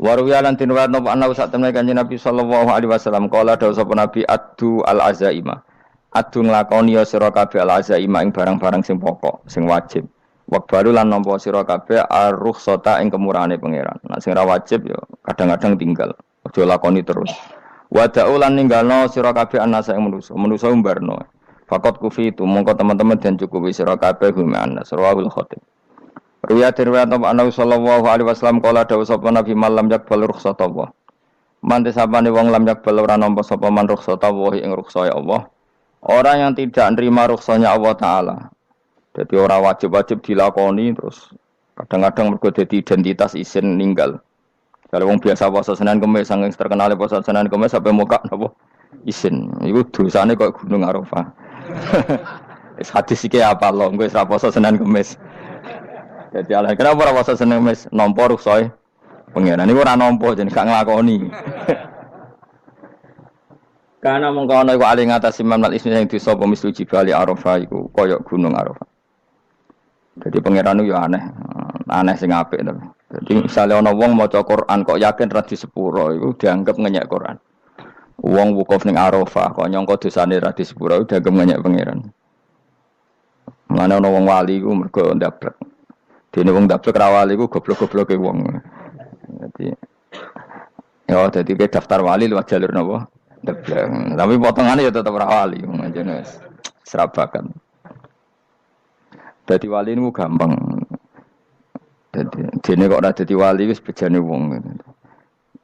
Waruya lan tinwat napa ana sak temne Kanjeng Nabi sallallahu alaihi wasallam kala dawuh sapa Nabi addu al azaima. Addu nglakoni ya sira kabeh al azaima ing barang-barang sing pokok, sing wajib. Wekbalu lan nampa sira kabeh ar-rukhsata ing kemurahane pangeran. Nek sing ora wajib ya kadang-kadang tinggal. Aja lakoni terus. Wada'u lan ninggalno sira kabeh anasa ing manusa. Manusa umbarno. Fakot kufi itu mongko teman-teman dan cukupi sira kabeh hum anas. Rawahul khatib. Riwayat Nabi sallallahu alaihi wasallam kala dawuh sapa Nabi malam yakbal rukhsata Allah. Mante sapane wong lam yakbal ora nampa sapa man rukhsata Allah ing rukhsah Allah. Orang yang tidak nerima rukhsahnya Allah taala. Jadi orang wajib-wajib dilakoni terus kadang-kadang mergo dadi identitas isin ninggal. Kalau wong biasa puasa Senin Kamis saking terkenal puasa Senin Kamis sampai muka napa isin. Iku dosane kok Gunung Arafah. Wis hadis iki apa lho, engko wis ra puasa Senin Kamis. Jadi ala kenapa ora puasa Senin Kamis nampa rukhsah pengiran niku ora nampa jeneng gak nglakoni. Karena mengkono iku ali ngatasi mamnal ismi sing dosa apa mislu jibali Arafah iku kaya gunung Arafah. Jadi pangeran itu ya aneh, aneh sing apik to. Jadi misalnya ana wong maca Quran kok yakin ra di sepuro iku dianggap ngenyek Quran. Wong wukuf ning Arafah kok nyangka dosane ra di sepuro iku dianggap ngenyek pangeran. Mana ana wong wali iku mergo ndablek. Dene wong ndablek ra wali iku goblok-gobloke wong. Jadi ke daftar wali lewat jalur napa? Ndablek. Tapi potongannya ya tetep ra wali, jenenge serabakan. Dadi wali niku gampang. Dene kok ora dadi wali wis bejane wong.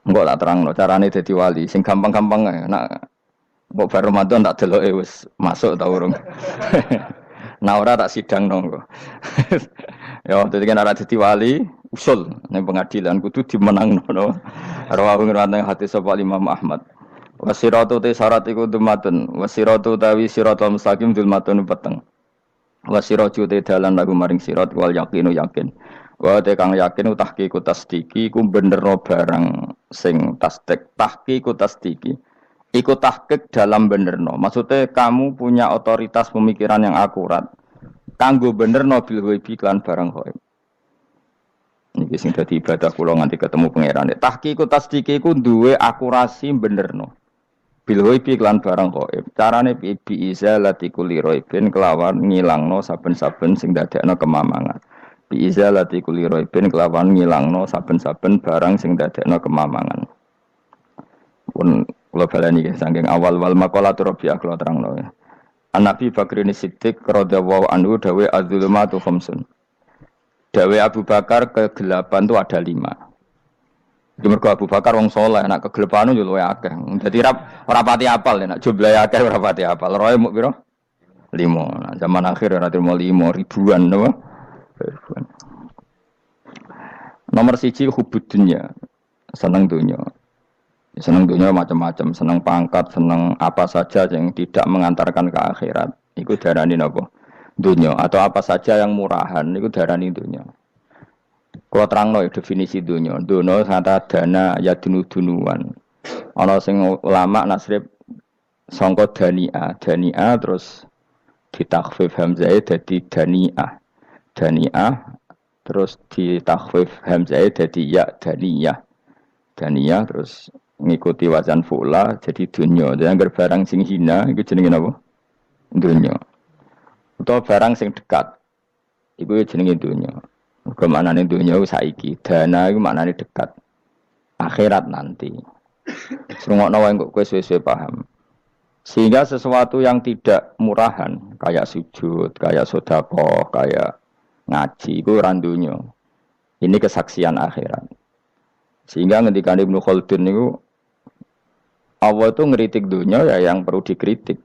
Engko tak terangno carane dadi wali sing gampang-gampang ae. Nek mbok bar Ramadan tak deloke wis masuk ta urung. Nah ora tak sidangno engko. Ya dadi kan ora dadi wali usul ning pengadilan kudu dimenangno. Rawahu ngrawat hati sapa Imam Ahmad. Wasiratu te syarat iku dumatun. Wasiratu tawi siratal mustaqim dumatun peteng. Wasiraju te dalan lagu maring sirat wal yakinu yakin. Wa te kang yakin tahqiqu tasdiki ku benerno barang sing tasdik tahqiqu tasdiki. Iku tahqiq dalam benerno. Maksudnya kamu punya otoritas pemikiran yang akurat. Kanggo benerno bil ghaibi lan barang ghaib. Niki sing dadi ibadah kula nganti ketemu pangerane. Tahqiqu tasdiki ku duwe akurasi benerno. Bil ghaibi lan barang ghaib. Carane bi izalati kulli ghaibin kelawan ngilangno saben-saben sing dadekno kemamangan. Bi izalati kulli ghaibin kelawan ngilangno saben-saben barang sing dadekno kemamangan. Pun kula baleni nggih saking awal wal maqalatu rabi'ah kula terangno. An-Nabi Bakrin Siddiq radhiyallahu anhu dawe az-zulumatu khamsun. Dawe Abu Bakar kegelapan itu ada 5. Mergo Abu Bakar wong saleh, nek kegelapan yo luwih akeh. Dadi ora pati apal nek jumlahe akeh ora pati apal. Roe muk pira? 5. Nah, zaman akhir ora trimo 5 ribuan napa? Ribuan. Nomor 1 hubud dunya. Seneng dunya. Seneng dunya macam-macam, seneng pangkat, seneng apa saja yang tidak mengantarkan ke akhirat. Iku darani napa? Dunya atau apa saja yang murahan iku darani dunya. Kalau terangno definisi dunia, dunia kata dana ya dunuan. Ana sing ulama nasrib sangka dania terus ditakhfif hamzah dadi daniah terus ditakhfif hamzah dadi ya daniyah terus ngikuti wazan fula jadi dunia. Dan barang sing hina iku jenenge napa? Dunia. Utawa barang sing dekat iku jenenge dunia. Kemanane dunia saiki, dana itu maknane dekat. Akhirat nanti. Srungokno wae kok kowe suwe-suwe paham. Sehingga sesuatu yang tidak murahan, kayak sujud, kayak sedekah, kayak ngaji iku ora dunya. Ini kesaksian akhirat. Sehingga ketika Ibnu Khaldun niku Allah itu ngeritik dunia ya yang perlu dikritik.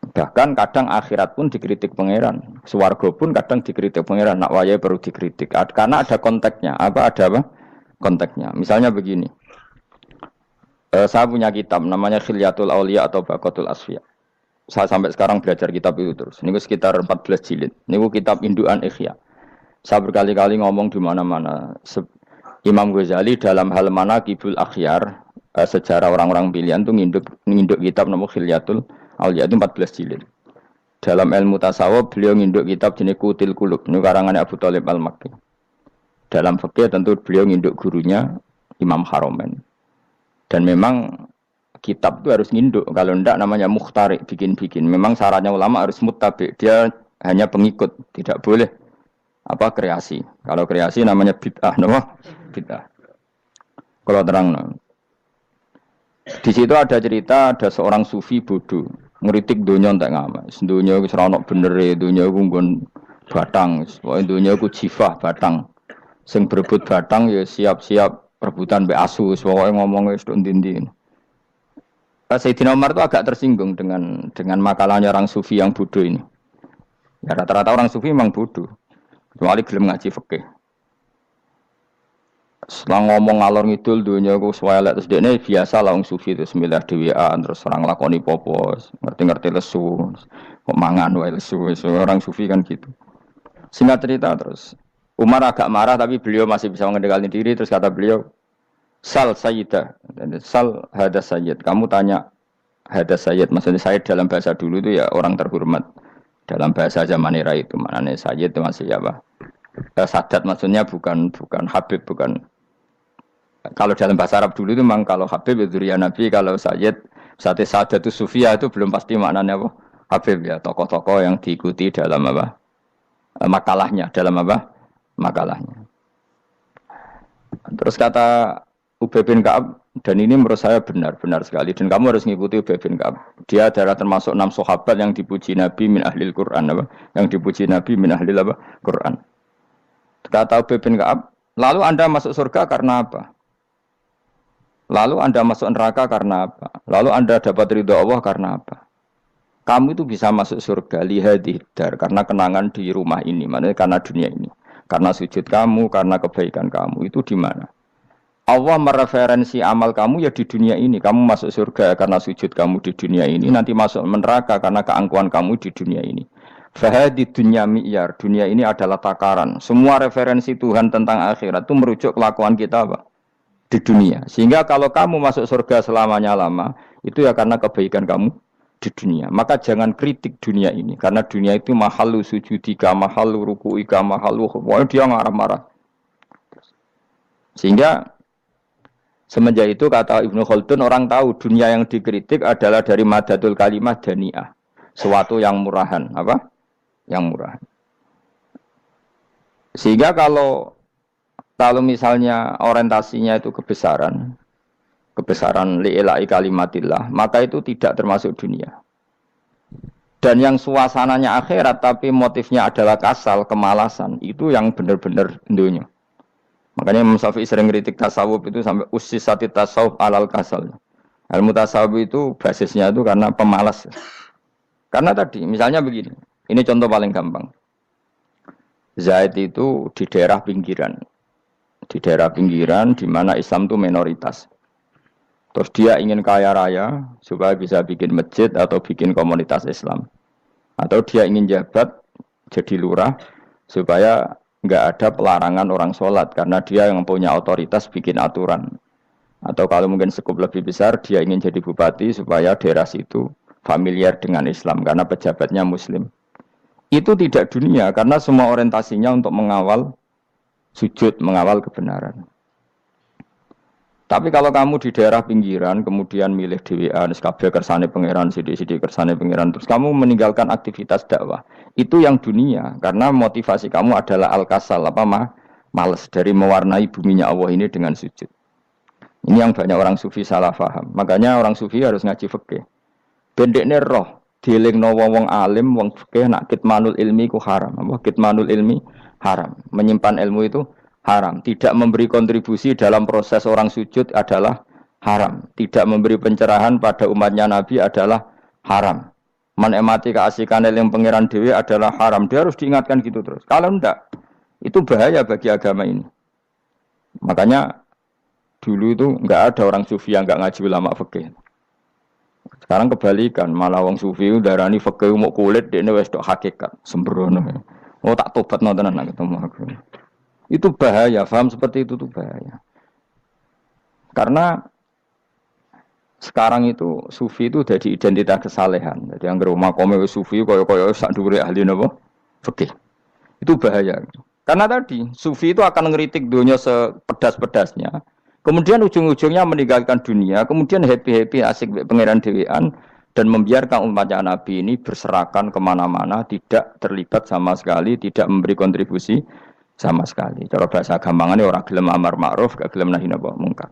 Bahkan kadang akhirat pun dikritik pangeran, swarga pun kadang dikritik pangeran. Nak waya perlu dikritik karena ada konteksnya. Ada apa? Konteksnya. Misalnya begini. Saya punya kitab namanya Khilyatul Auliya atau Baqatul Asfiya. Saya sampai sekarang belajar kitab itu terus. Ini sekitar 14 jilid. Ini kitab indukan Ihya. Saya berkali-kali ngomong di mana-mana. Imam Ghazali dalam hal mana Kibul Akhyar, sejarah orang-orang pilihan itu nginduk kitab nama Khilyatul Auliya itu 14 jilid. Dalam ilmu tasawuf beliau nginduk kitab jenis Qutil Qulub, ini karangannya Abu Thalib Al-Makki. Dalam fikih tentu beliau nginduk gurunya Imam Haromen. Dan memang kitab itu harus nginduk. Kalau ndak namanya mukhtarik, bikin-bikin. Memang syaratnya ulama harus muttabi. Dia hanya pengikut, tidak boleh kreasi. Kalau kreasi namanya bid'ah, bid'ah. Kalau terang, di situ ada cerita ada seorang sufi bodoh ngeritik dunia tak ngamak. Dunia itu seronok bener, dunia itu nggon batang, dunia itu jifah batang. Sing berebut batang ya siap-siap rebutan be asu, pokoknya ngomongnya sudah ndi-ndi. Sayyidina Umar itu agak tersinggung dengan makalahnya orang sufi yang bodoh ini. Ya rata-rata orang sufi memang bodoh. Kecuali gelem ngaji fikih. Setelah ngomong ngalor ngidul dunia ku swelek terus dekne biasa lah wong sufi itu semilah dhewean terus orang lakoni popo, ngerti-ngerti lesu, kok mangan wae lesu, orang sufi kan gitu. Singkat cerita terus Umar agak marah tapi beliau masih bisa mengendalikan diri terus kata beliau Sal Sayyidah, Sal Hada Sayyid, kamu tanya Hada Sayyid, maksudnya Sayyid dalam bahasa dulu itu ya orang terhormat. Dalam bahasa zaman era itu maknanya Sayyid itu masih apa? Sadat maksudnya bukan Habib, bukan. Kalau dalam bahasa Arab dulu itu memang kalau Habib itu ya Nabi, kalau Sayyid Sadat itu Sufia itu belum pasti maknanya apa? Habib ya, tokoh-tokoh yang diikuti dalam apa? Makalahnya, dalam apa? Makalahnya. Terus kata Ubay bin Ka'ab, dan ini menurut saya benar sekali, dan kamu harus mengikuti Ubay bin Ka'ab. Dia adalah termasuk 6 sahabat yang dipuji Nabi min ahlil Quran, apa? Yang dipuji Nabi min ahlil apa? Quran. Kata Ubay bin Ka'ab, lalu Anda masuk surga karena apa? Lalu Anda masuk neraka karena apa? Lalu Anda dapat ridho Allah karena apa? Kamu itu bisa masuk surga lihadidar karena kenangan di rumah ini, maksudnya karena dunia ini. Karena sujud kamu, karena kebaikan kamu, itu di mana? Allah mereferensi amal kamu ya di dunia ini. Kamu masuk surga karena sujud kamu di dunia ini, nanti masuk neraka karena keangkuhan kamu di dunia ini. Fahadi dunya mi'yar, dunia ini adalah takaran. Semua referensi Tuhan tentang akhirat itu merujuk kelakuan kita apa? Di dunia. Sehingga kalau kamu masuk surga selamanya lama, itu ya karena kebaikan kamu di dunia. Maka jangan kritik dunia ini, karena dunia itu mahalu sujudika, mahalu ruku'ika, mahalu pokoknya dia marah-marah. Sehingga semenjak itu kata Ibnu Khaldun, orang tahu dunia yang dikritik adalah dari madatul kalimah dani'ah, sesuatu yang murahan, apa? Yang murahan. Sehingga kalau misalnya orientasinya itu kebesaran li'ilai kalimatillah, maka itu tidak termasuk dunia. Dan yang suasananya akhirat tapi motifnya adalah kasal, kemalasan, itu yang benar-benar dunia. Makanya Imam Syafi'i sering kritik tasawuf itu sampai ussisati tasawuf alal kasal. Ilmu tasawuf itu basisnya itu karena pemalas. Karena tadi, misalnya begini, ini contoh paling gampang. Zaid itu di daerah pinggiran di mana Islam itu minoritas. Terus dia ingin kaya raya supaya bisa bikin masjid atau bikin komunitas Islam. Atau dia ingin jabat jadi lurah supaya enggak ada pelarangan orang sholat karena dia yang punya otoritas bikin aturan. Atau kalau mungkin skup lebih besar dia ingin jadi bupati supaya daerah situ familiar dengan Islam karena pejabatnya muslim. Itu tidak dunia karena semua orientasinya untuk mengawal sujud, mengawal kebenaran. Tapi kalau kamu di daerah pinggiran, kemudian milih DWA, kabeh kersane pangeran, sidik-sidik kersane pangeran, terus kamu meninggalkan aktivitas dakwah, itu yang dunia, karena motivasi kamu adalah al-kasal, males dari mewarnai buminya Allah ini dengan sujud. Ini yang banyak orang sufi salah paham. Makanya orang sufi harus ngaji fikih. Bendekne roh, dielingno wong alim, wong fikih nak kitmanul ilmi ku haram. Kitmanul ilmi haram. Menyimpan ilmu itu haram. Tidak memberi kontribusi dalam proses orang sujud adalah haram. Tidak memberi pencerahan pada umatnya Nabi adalah haram. Menikmati keasikan eling pangeran dewi adalah haram. Dia harus diingatkan gitu terus. Kalau enggak, itu bahaya bagi agama ini. Makanya dulu itu enggak ada orang sufi yang enggak ngaji ulama fikih. Sekarang kebalikan, malah wong sufi darani fikih mau kulit dekne wis tok hakikat, sembrono. Oh tak tobat tenan nak ketemu aku. Itu bahaya, paham seperti itu tuh bahaya. Karena sekarang itu sufi itu jadi identitas kesalehan. Jadi yang rumah kome sufi koyo sak dhuwure ahli napa? Fikih. Itu bahaya. Karena tadi sufi itu akan ngeritik dunia sepedas-pedasnya. Kemudian ujung-ujungnya meninggalkan dunia, kemudian happy-happy asik pangeran dewean dan membiarkan umatnya Nabi ini berserakan kemana-mana, tidak terlibat sama sekali, tidak memberi kontribusi sama sekali. Cara bahasa gampangannya orang gelem amar ma'ruf, gak gelem nahi mungkar.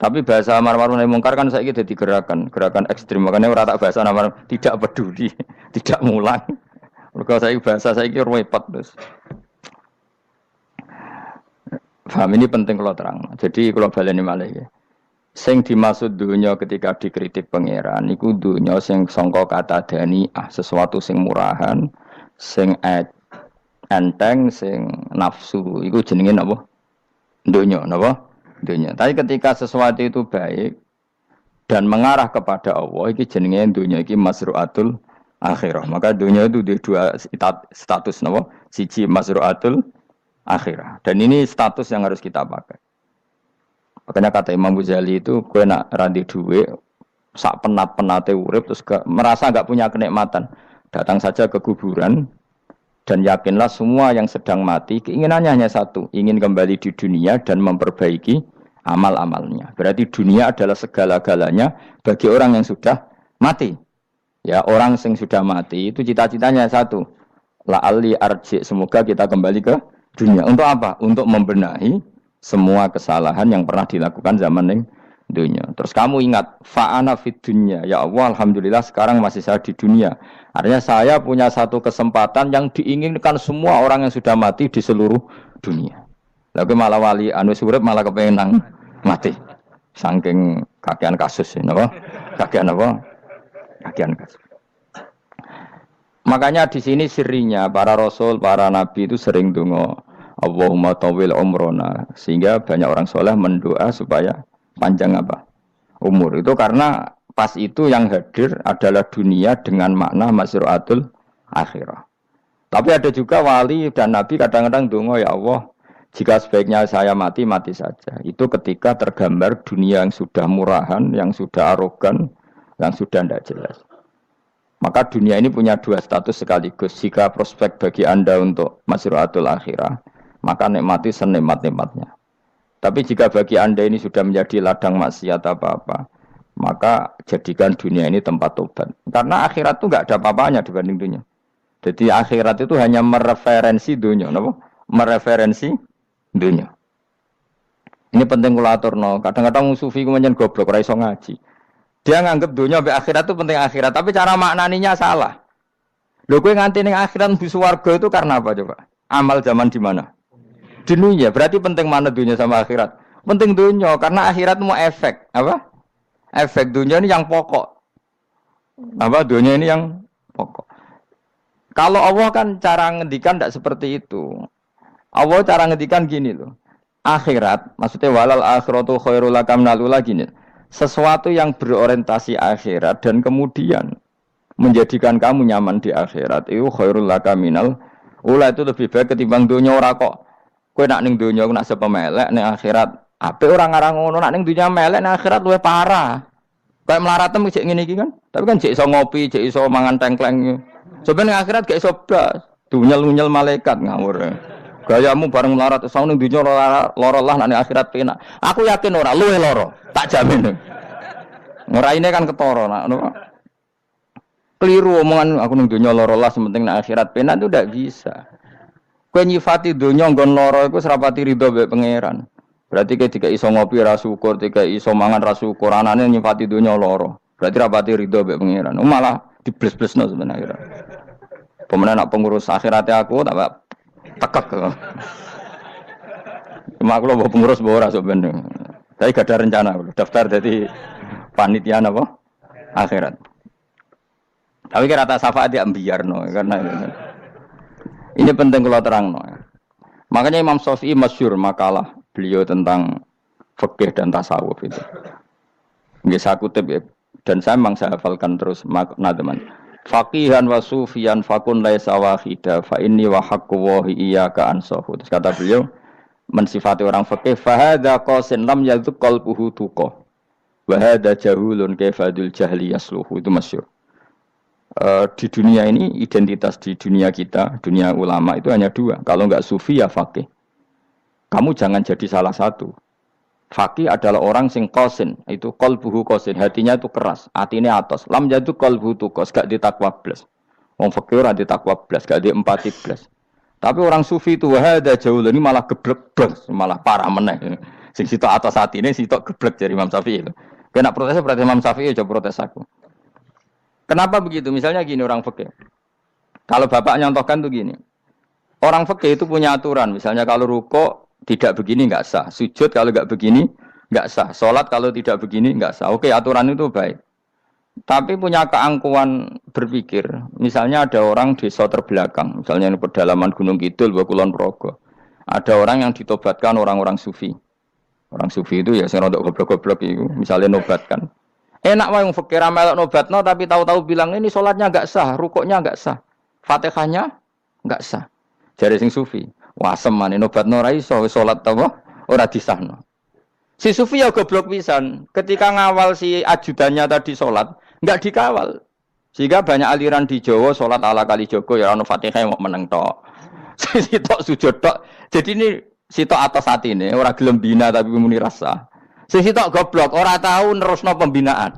Tapi bahasa amar ma'ruf nahi mungkar kan saiki dadi gerakan ekstrim. Makanya ora tak bahasa amar tidak peduli, tidak mulang. Mergo saiki bahasa saiki repot terus. Paham ini penting kalau terang. Jadi kalau baleni malih ya. Sing dimaksud dunya ketika dikritik pangeran iku dunya sing sangka kata dani'ah, sesuatu sing murahan, sing enteng, sing nafsu. Iku jenenge napa? Dunya, napa? Dunya. Tapi ketika sesuatu itu baik dan mengarah kepada Allah, iki jenenge dunya iki masru'atul akhirah. Maka dunya itu di dua status napa? Siji masru'atul akhirah. Dan ini status yang harus kita pakai. Makanya kata Imam Ghazali itu, kowe nak randi duwe sak penat-penate urip terus merasa enggak punya kenikmatan. Datang saja ke kuburan dan yakinlah semua yang sedang mati keinginannya hanya satu, ingin kembali di dunia dan memperbaiki amal-amalnya. Berarti dunia adalah segala-galanya bagi orang yang sudah mati. Ya, orang yang sudah mati itu cita-citanya satu. La'alli arji, semoga kita kembali ke dunia. Untuk apa? Untuk membenahi semua kesalahan yang pernah dilakukan zaman yang dunia. Terus kamu ingat, fa'ana fid dunya. Ya Allah, alhamdulillah sekarang masih saya di dunia. Artinya saya punya satu kesempatan yang diinginkan semua orang yang sudah mati di seluruh dunia. Lalu malah wali anu surip malah kepengen mati. Saking kakean kasus ini, apa? Kakean apa? Kakean kasus. Makanya di sini sirinya para rasul, para nabi itu sering donga Allahumma tawil umrona, sehingga banyak orang soleh mendoa supaya panjang apa? Umur. Itu karena pas itu yang hadir adalah dunia dengan makna masru'atul akhirah. Tapi ada juga wali dan nabi kadang-kadang donga, ya Allah, jika sebaiknya saya mati, mati saja. Itu ketika tergambar dunia yang sudah murahan, yang sudah arogan, yang sudah tidak jelas. Maka dunia ini punya dua status sekaligus. Jika prospek bagi Anda untuk masru'atul akhirah, maka nikmati senikmat-nikmatnya. Tapi jika bagi Anda ini sudah menjadi ladang maksiat apa-apa, maka jadikan dunia ini tempat tobat. Karena akhirat itu enggak ada apa-apanya dibanding dunia. Jadi akhirat itu hanya mereferensi dunia, apa? Mereferensi dunia. Ini penting kula aturno. Kadang-kadang sufi ku menyen goblok ora iso ngaji. Dia nganggep dunia sampai akhirat itu penting akhirat, tapi cara maknaninya salah. Lho kowe nganti ning akhirat mlebu swarga itu karena apa coba? Amal zaman di mana? Dunia. Berarti penting mana dunia sama akhirat? Penting dunia karena akhirat mau efek, apa? Efek dunia ini yang pokok. Apa dunia ini yang pokok. Kalau Allah kan cara ngendikan tidak seperti itu. Allah cara ngendikan gini loh. Akhirat, maksudnya walal akhiratu khairul lakam nalula gini. Sesuatu yang berorientasi akhirat dan kemudian menjadikan kamu nyaman di akhirat itu khairul lakaminal ula, itu lebih baik ketimbang dunia. Ora kok kowe nak ning dunia nak sepemelek ning akhirat apik ora ngarang ngono, nak ning dunia melek ning akhirat luwih parah. Kayak melaratem cek ngene iki kan. Tapi kan cek iso ngopi, cek iso mangan tengkleng. Coba ning akhirat gak iso blas. Dunyel-dunyel malaikat ngawur. Gayamu bareng melarat iso ning dunia lara lah nak ning akhirat penak. Aku yakin ora luwih lara, tak jamin. Ngeraine kan ketara nak ngono. Keliru omongan aku ning dunia lara lah sementing ning akhirat penak itu ndak bisa. Kowe nyifati donya nggon lara iku serapati ridho mbek pangeran. Berarti ketika iso ngopi ra syukur, ketika iso mangan ra syukur, anane nyifati donya lara. Berarti rapati ridho mbek pangeran. Malah dibles-blesno sebenarnya. Pemenang nak pengurus akhiratnya aku tak tekek. Cuma aku lho pengurus ora sok ben. Tapi gak ada rencana daftar jadi panitia apa? Akhirat. Tapi kira tak syafaat ya ambiarno karena ini penting kalau terang. Makanya Imam Syafi'i masyhur makalah beliau tentang fikih dan tasawuf itu. Nggih saya kutip ya, dan saya memang saya hafalkan terus makna teman. Faqihan wa sufiyan fakun laisa wahida fa inni wa haqqu wa iyyaka ansahu. Terus kata beliau mensifati orang fikih fa hadza qasin lam yadhuq qalbuhu tuqa. Wa hadza jahulun kaifadul jahli yasluhu, itu masyhur. Di dunia ini identitas di dunia kita, dunia ulama itu hanya dua. Kalau enggak sufi ya faqih. Kamu jangan jadi salah satu. Faqih adalah orang sing qasin, itu qalbuhu qasin, hatinya itu keras, hatinya atos. Lam jadu qalbuhu tuqas, gak ditakwa blas. Wong faqih ora ditakwa blas, gak di empati blas. Tapi orang sufi itu wahada jauh ini malah geblek blas, malah parah meneh. Sing sitok atas hatine sitok geblek dari Imam Syafi'i. Kena protes berarti Imam Syafi'i coba protes aku. Kenapa begitu? Misalnya gini orang fikih. Kalau bapak nyontohkan tuh gini. Orang fikih itu punya aturan. Misalnya kalau ruko tidak begini nggak sah. Sujud kalau nggak begini nggak sah. Sholat kalau tidak begini nggak sah. Oke, aturan itu baik. Tapi punya keangkuhan berpikir. Misalnya ada orang desa terbelakang. Misalnya di pedalaman Gunung Kidul, Kulon Progo. Ada orang yang ditobatkan orang-orang sufi. Orang sufi itu ya sing rodok goblok-goblok itu. Misalnya nobatkan. Enak wae wong fikih melok nobatno tapi tahu-tahu bilang ini salatnya enggak sah, rukuknya enggak sah. Fatihahnya enggak sah. Jare sing sufi, wah semane nobatno ora iso salat apa ora disahno. Si sufi ya goblok pisan, ketika ngawal si ajudannya tadi salat, enggak dikawal. Sehingga banyak aliran di Jawa salat ala kali Joko ya ono Fatihah mau meneng tok. Sitok sujud tok. Jadi ini sitok atas atine ora gelem bina tapi muni rasa. Sisi tok goblok, ora tahu nerusno pembinaan.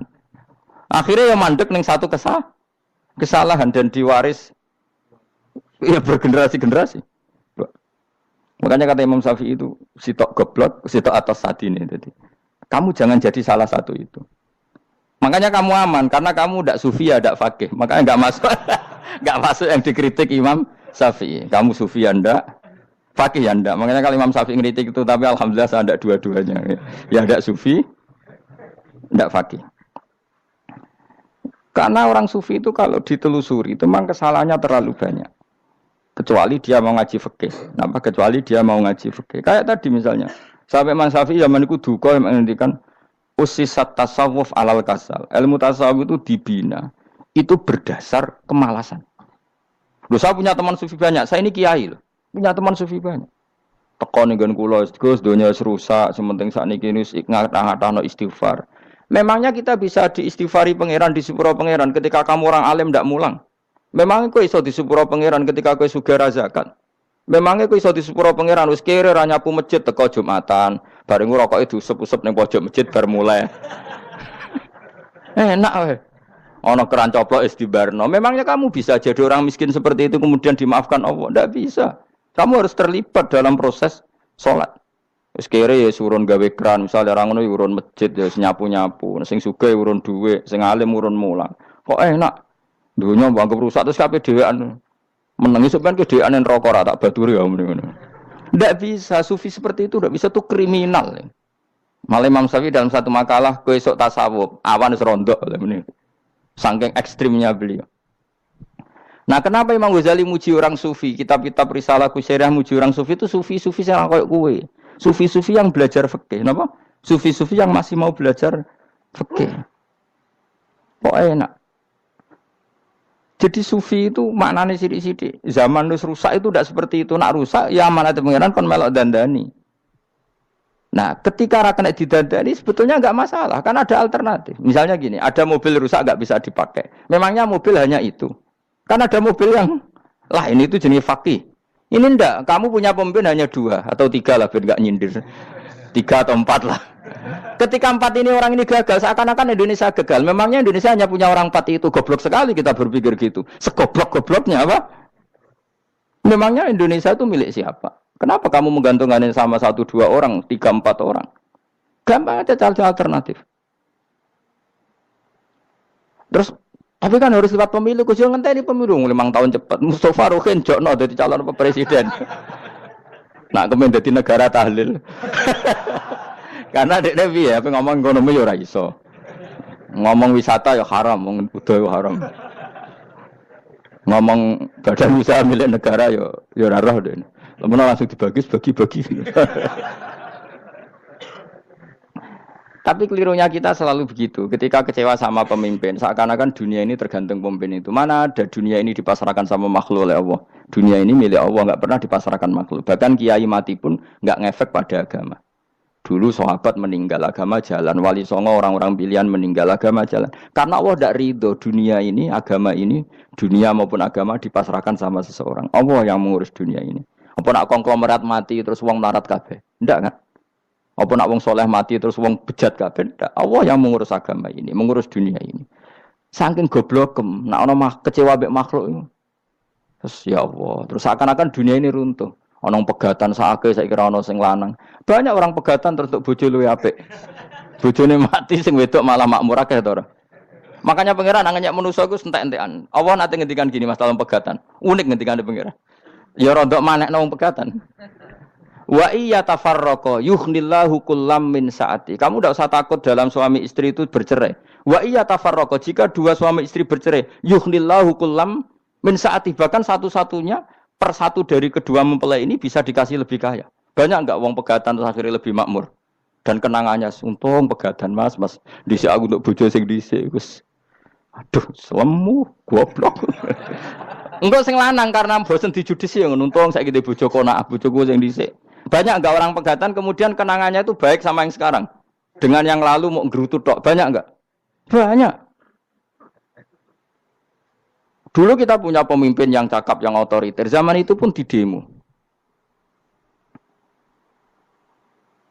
Akhirnya ya mandek ning satu kesalahan dan diwaris ya bergenerasi-generasi. Makanya kata Imam Syafi'i itu sitok goblok, sitok atas hati ini. Jadi kamu jangan jadi salah satu itu. Makanya kamu aman karena kamu ndak sufi ya ndak fakih. Makanya enggak masuk enggak masuk yang dikritik Imam Syafi'i. Kamu sufi ya ndak fakih ya ndak. Makanya kalau Imam Syafi'i ngeritik itu tapi alhamdulillah saya ndak dua-duanya. Ya ndak sufi, ndak fakih. Karena orang sufi itu kalau ditelusuri itu memang kesalahannya terlalu banyak. Kecuali dia mau ngaji fikih. Kenapa? Kecuali dia mau ngaji fikih. Kayak tadi misalnya, sampai Imam Syafi'i zaman itu duka yang menghentikan usisat tasawuf alal kasal. Ilmu tasawuf itu dibina. Itu berdasar kemalasan. Loh, saya punya teman sufi banyak. Saya ini kiai loh. Punya teman sufi banyak. Tekon dengan kula Gus donya rusak, sementing sakniki wis ngatah-ngatahno istighfar. Memangnya kita bisa diistighfari pangeran di sepuro pangeran ketika kamu orang alim ndak mulang? Memangnya kowe iso di sepuro pangeran ketika kowe sugih ra zakat? Memangnya kowe iso di sepuro pangeran wis kere ra nyapu masjid teko Jumatan, bareng ngrokoke diusep-usep ning pojok masjid bar mulai. Enak wae. Ana keran coplok wis dibarno. Memangnya kamu bisa jadi orang miskin seperti itu kemudian dimaafkan Allah? Ndak bisa. Kamu harus terlibat dalam proses sholat. Wis kere ya urun gawe keran, misalnya orang ngono urun masjid ya nyapu-nyapu, sing sugih urun dhuwit, sing alim urun mulang. Kok enak? Dunya mbangkep rusak terus kabeh dhewean. Menengi sampean kedheweane neraka ora tak baturi ya ngono. Ndak bisa, sufi seperti itu ndak bisa, tuh kriminal. Malah Imam Syafi'i dalam satu makalah kowe esuk tasawuf, awan wis rondok ngene. Saking ekstrimnya beliau. Nah, kenapa Imam Ghazali muji orang sufi? Kitab-kitab Risalah Kusyirah muji orang sufi itu sufi-sufi yang kayak kowe. Sufi-sufi yang belajar fikih, napa? Sufi-sufi yang masih mau belajar fikih. Kok enak? Jadi sufi itu maknanya sidik-sidik. Zaman wis rusak itu tidak seperti itu. Nak rusak ya amanat pengiran kon melok dandani. Nah, ketika ra kena didandani sebetulnya enggak masalah, kan ada alternatif. Misalnya gini, ada mobil rusak enggak bisa dipakai. Memangnya mobil hanya itu. Kan ada mobil yang lain itu jenis fakih. Ini enggak, kamu punya pemimpin hanya 2 atau 3 lah biar enggak nyindir. 3 atau 4 lah. Ketika 4 ini orang ini gagal, seakan-akan Indonesia gagal. Memangnya Indonesia hanya punya orang 4 itu, goblok sekali kita berpikir gitu. Segoblok-gobloknya apa? Memangnya Indonesia itu milik siapa? Kenapa kamu menggantungkan sama 1-2 orang, 3-4 orang? Gampang aja cari alternatif. Terus tapi kan harus lewat pemilu, kudu ngenteni pemilu 5 tahun cepat. Mustafa Rokin jokno dadi calon presiden. Nak kemen dadi negara tahlil. Karena dekne piye apa ngomong ekonomi ya ora iso. Ngomong wisata ya haram, ngomong budaya ya haram. Ngomong badan usaha milik negara ya ora roh dekne. Lamun langsung dibagi-bagi. Tapi kelirunya kita selalu begitu. Ketika kecewa sama pemimpin, seakan-akan dunia ini tergantung pemimpin itu. Mana ada dunia ini dipasrahkan sama makhluk oleh Allah. Dunia ini milik Allah, enggak pernah dipasrahkan makhluk. Bahkan kiai mati pun enggak ngefek pada agama. Dulu sahabat meninggal agama jalan, wali songo orang-orang pilihan meninggal agama jalan. Karena Allah tidak ridho dunia ini, agama ini, dunia maupun agama dipasrahkan sama seseorang. Allah yang mengurus dunia ini. Apa nak konglomerat mati terus wong larat kabeh? Tidak kan? Apa nak wong soleh mati terus wong bejat kabeh? Tidak. Allah yang mengurus agama ini, mengurus dunia ini. Saking goblokem, nak ono kecewa mbek makhluk itu. Terus ya Allah, terus seakan-akan dunia ini runtuh. Ono pegatan saake saya kira ono sing lanang. Banyak orang pegatan terus untuk bojo luwe apik. Bojone mati sing wedok malah makmur akeh to ora. Makanya pangeran nanya manusa iku entek-entekan. Allah nate ngendikan gini Mas dalam pegatan. Unik ngendikane pangeran. Ya rodok manekno wong pegatan. Wa iya tafarraqa yughnillahu kullam min saati. Kamu tidak usah takut dalam suami istri itu bercerai. Wa iya tafarraqa jika dua suami istri bercerai, yughnillahu kullam min saati, bahkan satu-satunya per satu dari kedua mempelai ini bisa dikasih lebih kaya. Banyak enggak wong pegatan terus akhirnya lebih makmur. Dan kenangannya untung pegatan Mas dhisik aku untuk bojo sing dhisik wis. Aduh, selemu goblok. Engko sing lanang karena bosen dijudisi ya untung saiki bojo konak bojoku sing dhisik. Banyak enggak orang pegatan kemudian kenangannya itu baik sama yang sekarang. Dengan yang lalu mau gerutu tok, banyak enggak? Banyak. Dulu kita punya pemimpin yang cakap, yang otoriter. Zaman itu pun di demo.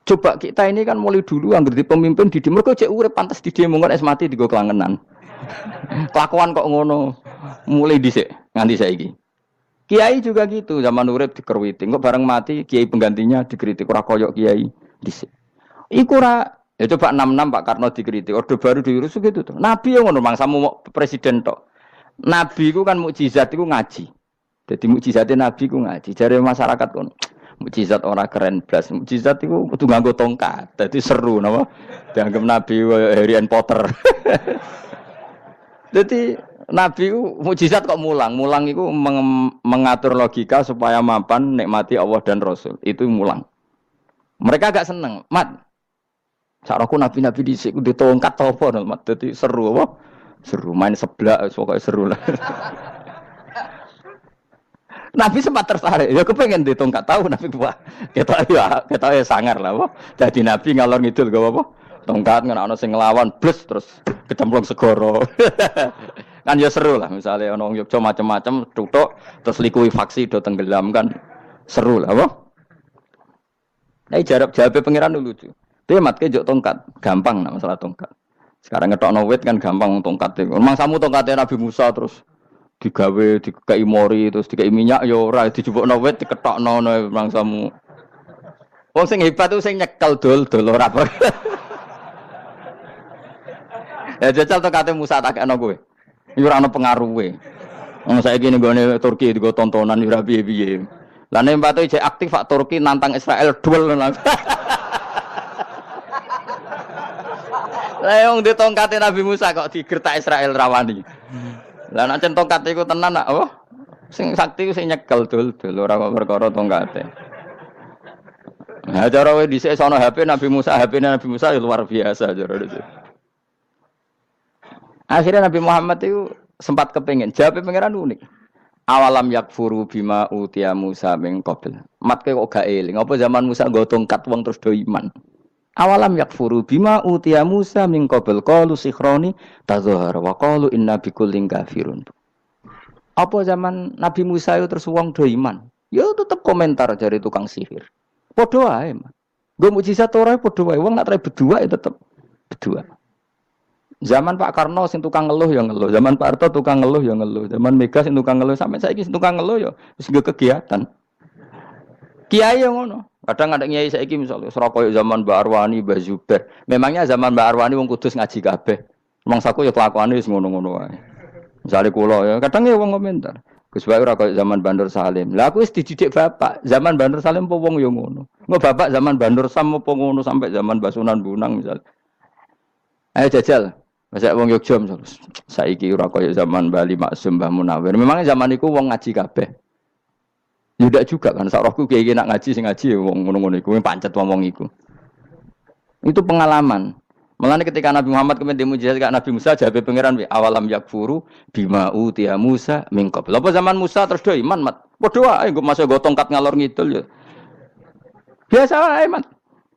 Coba kita ini kan mulai dulu yang ngerti pemimpin di demo. Mereka cek urip pantas di demo kan es mati di go kelangenan. Kelakuan kok ngono. Mulai dhisik nganti saiki. Kiai juga gitu, zaman urip dikerwiti. Kok bareng mati kiai penggantinya dikritik ora koyok kiai dhisik. Iku ora ya coba 66 Pak Karno dikritik. Orde baru diurus gitu tuh. Nabi yang ngono mangsamu mau presiden tok. Nabi ku kan mukjizat iku ngaji. Jadi mukjizatnya Nabi ku ngaji. Jare masyarakat kon mukjizat ora keren blas. Mukjizat iku kudu nganggo tongkat. Dadi seru napa? Dianggap Nabi Harry Potter. Jadi Nabi ku mukjizat kok mulang. Mulang iku mengatur logika supaya mapan nikmati Allah dan Rasul. Itu mulang. Mereka agak seneng. Mat. Sakroku nabi-nabi dhisik kudu tongkat apa Mat. Dadi seru apa? Seru main seblak, pokoknya seru lah. Nabi sempat tertarik, ya kepengen di tongkat tahu Nabi wah kita ya sangar lah, wah. Jadi Nabi ngalor ngidul gak apa, tongkat nggak ono sing ngelawan, blus terus kecemplung segoro. Kan ya seru lah, misalnya ono Yogyo macam-macam, tutuk terus likuifaksi do tenggelam kan, seru lah, wah. Nah jawabnya pangeran dulu lucu. Dia mat kejok tongkat, gampang nah masalah tongkat. Sekarang ngetokno wit kan gampang tongkat itu. Memang samu tongkatnya Nabi Musa terus digawe dikai mori terus dikai minyak ya ora dijupukno wit diketokno memang samu. Wong sing hebat itu sing nyekel dol ora apa. Ya jajal tongkate Musa tak kena kowe. Iki ora ono pengaruhe. Wong saiki ning gone Turki digo tontonan ora piye-piye. Lah nek mbate jek aktif Pak Turki nantang Israel duel. Lah wong di tongkate Nabi Musa kok digertak Israel rawani. Lah nek tongkat iku tenan nak oh sing sakti sing nyekel dul ora kok perkara tongkate. Nah cara wae dhisik sono HP Nabi Musa, HP-ne Nabi Musa ya luar biasa cara itu. Akhirnya Nabi Muhammad itu sempat kepengin jawab pangeran unik. Awalam yakfuru bima utiya Musa min qabl. Matke kok gak eling apa zaman Musa nggo tongkat wong terus do iman. Awalam yakfuru bima utiya Musa min qabl qalu sikhroni tazahara wa qalu inna bikullin kafirun. Apa zaman Nabi Musa itu terus wong do iman? Ya tetep komentar dari tukang sihir. Padha wae, Mas. Nggo mukjizat ora padha wae wong nak berdua ya tetep berdua. Zaman Pak Karno sing tukang ngeluh ya ngeluh, zaman Pak Harto tukang ngeluh ya ngeluh, zaman Mega sing tukang ngeluh sampai saiki sing tukang ngeluh ya wis nggo kegiatan. Kiai yang ngono. Kadang ada kiai saiki misalnya Surabaya zaman Mbak Arwani, Mbak Zubair. Memangnya zaman Mbak Arwani wong kudus ngaji kabeh. Mangsaku ya kelakuane wis ngono-ngono wae. Misale kula ya kadang ya wong komentar. Gus Bae ora kaya zaman Bandur Salim. Lah aku wis dididik bapak, zaman Bandur Salim apa wong ya ngono. Engko bapak zaman Bandur Sam apa ngono sampai zaman Basunan Bunang misal. Ayo jajal. Masa wong Yogya misalnya saiki ora kaya zaman Bali Maksum Mbah Munawir. Memangnya zaman iku wong ngaji kabeh. Yudak juga kan, sakrohku kiai nak ngaji sing ngaji wong ngono-ngono iku pancet wong iku. Itu pengalaman. Mulane ketika Nabi Muhammad kemudian mujizat kak Nabi Musa jabe pangeran wi awalam yakfuru bima utiya Musa min qabl. Apa zaman Musa terus do iman mat. Padha wae nggo masuk go tongkat ngalor ngidul ya. Biasa wae mat.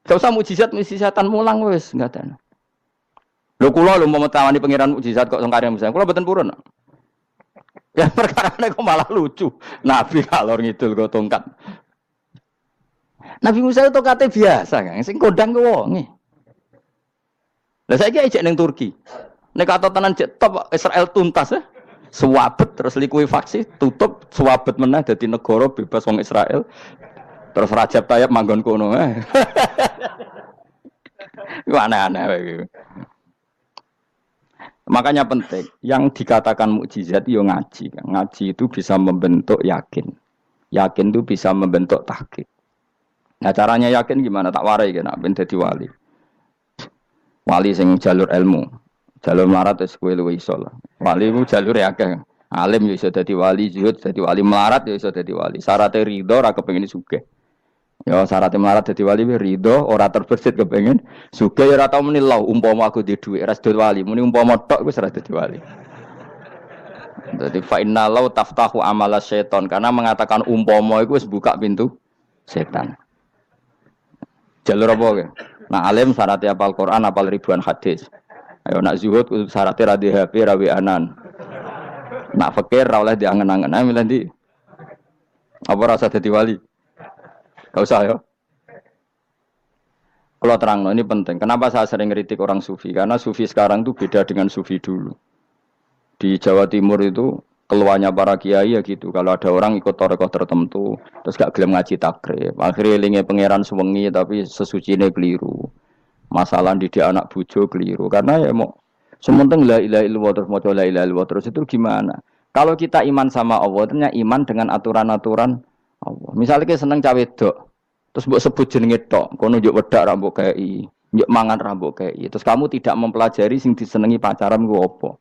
Gak usah mujizatan mulang wis enggak ada. Lho kula lho mau tawani pangeran mukjizat kok sangkare misalnya. Kula mboten purun. Ya perkara kok malah lucu. Nabi kalor ngidul kok tongkat. Nabi Musa itu tongkatnya biasa kan, sing kondang ke wonge. Lah saiki ejek ning Turki. Nek kata tenan jek top Israel tuntas ya. Suwabet terus likuifaksi, tutup suwabet meneh dadi negara bebas wong Israel. Terus Rajab Tayyip manggon kono. Iku aneh-aneh iki. Makanya penting, yang dikatakan mukjizat yo ngaji. Ngaji itu bisa membentuk yakin. Yakin itu bisa membentuk tahqiq. Nah caranya yakin gimana? Tak warai kan, ben dadi wali. Wali sing jalur ilmu. Jalur melarat wis kowe luwih iso lah. Wali ku jalur akeh. Alim yo iso dadi wali, zuhud dadi wali, melarat yo iso dadi wali. Syaratnya ridho ora kepengin sugih. Ya syaratnya melarat dadi wali ridho ora terbersit kepengin sugih ora tau muni lho umpama aku di dhuwit ras dadi wali muni umpama tok wis ora dadi wali. Dadi fa inna law taftahu amala syaiton karena mengatakan umpama iku wis buka pintu setan. Jalur apa ke? Nah alim syaratnya hafal Quran, hafal ribuan hadis. Ayo nak zuhud syaratnya ra di HP, ra anan. Nak fakir ra oleh diangen-angen. Ayo milih ndi? Apa rasa dadi wali? Gak usah ya. Kalau terang, ini penting. Kenapa saya sering kritik orang sufi? Karena sufi sekarang itu beda dengan sufi dulu. Di Jawa Timur itu keluarnya para kiai ya gitu. Kalau ada orang ikut torekoh tertentu, terus gak gelem ngaji takrib. Akhirnya linge pangeran sewengi tapi sesucine keliru. Masalah didik anak bojo keliru. Karena ya mau sementing la ilaha illallah terus maca la ilaha illallah terus itu gimana? Kalau kita iman sama Allah, ternyata iman dengan aturan-aturan Allah. Misalnya kita seneng cawe dok, terus mbok sebut jenenge tok, kono njuk wedak ra mbok kei, njuk mangan ra mbok kei. Terus kamu tidak mempelajari sing disenengi pacaran ku apa?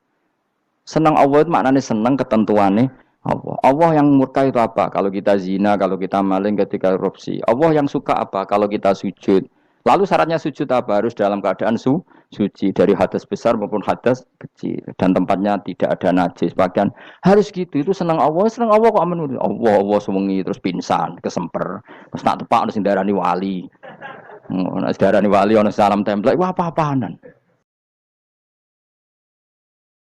Seneng Allah itu maknanya seneng ketentuannya Allah. Allah yang murka itu apa? Kalau kita zina, kalau kita maling, ketika korupsi. Allah yang suka apa? Kalau kita sujud. Lalu syaratnya sujud apa? Harus dalam keadaan suci dari hadas besar maupun hadas kecil dan tempatnya tidak ada najis. Bahkan harus gitu. Itu senang Allah kok aman. Allah sewengi terus pingsan, kesemper. Terus tak tepak harus darani wali. Darani wali ana salam template. Wah apa-apaanan.